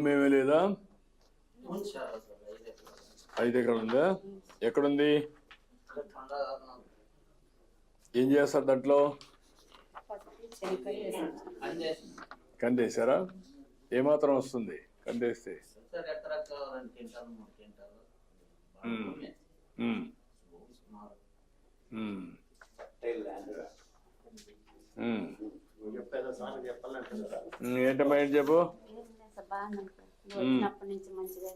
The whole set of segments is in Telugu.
భూమి ఏమీ లేదా? 5 ఎకరాలు ఉందా? ఎక్కడుంది? ఏం చేస్తారు దాంట్లో? కందేశారా? ఏమాత్రం వస్తుంది కందేస్తే? ఏంటమ్మా ఏంటి చెప్పు. వచ్చినప్పటి నుంచి మంచిగా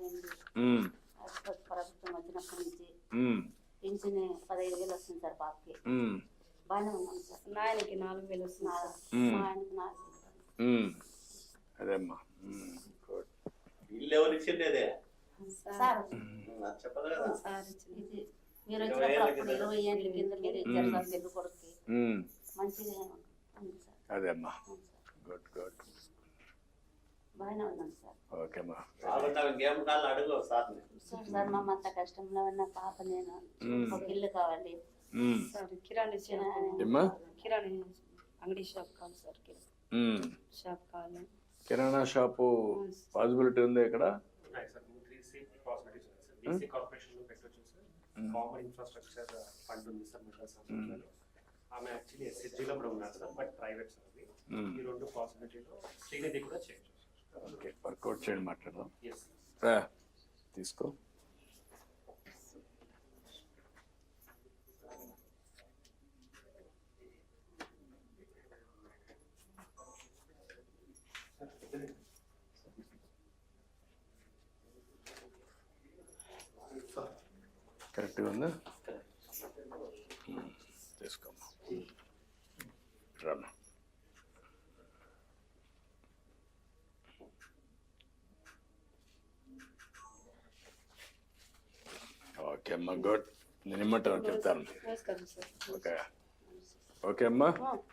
ప్రభుత్వం వచ్చినప్పటి నుంచి పింఛన్ 15,000 వస్తుంది సార్ పాపకి. బాగానే ఉన్నాం సార్. నాయనకి 4,000 వస్తుంది సార్. మా ఆయనకి 4,000. అదేమ్మా ఇల్లు ఎవరు ఇచ్చిండేదే సార్? చెప్పదు కదా సార్ ఇది మీరు వచ్చినప్పుడు 20 ఏళ్ళ కింద మీరు ఇచ్చారు సార్ పెద్ద కొడుకుకి. మంచిగా ఉంది సార్. అదేమ్మా good good. బాగానే ఉన్నాం సార్. ఓకేమ్మా. అడుగు సార్. సార్ మా అంత కష్టంలో ఉన్న పాప నేను ఒక ఇల్లు కావాలి సార్. కిరాణా అంగడి షాప్ కావాలి సార్. షాప్ కావాలి. కిరాణా షాపు పాసిబిలిటీ ఉంది ఇక్కడ? కామన్ ఇన్ఫ్రాస్ట్రక్చర్ ఫండ్ ఉంది సార్. ఆమె యాక్చువల్లీ ఎస్హెచ్జిలో కూడా ఉన్నారు సార్, బట్ ప్రైవేట్ సార్. అది ఈ 2 పాసిబిలిటీలో శ్రీనిధి కూడా చేయొచ్చు. ఓకే, వర్కౌట్ చేయండి, మాట్లాడదాం. తీసుకో. కరెక్ట్గా ఉందా? తీసుకోమ్మా. రామ్మా. ఓకే అమ్మా గుడ్. నేను ఇమ్మంటాను చెప్తాను. ఓకే ఓకే అమ్మా.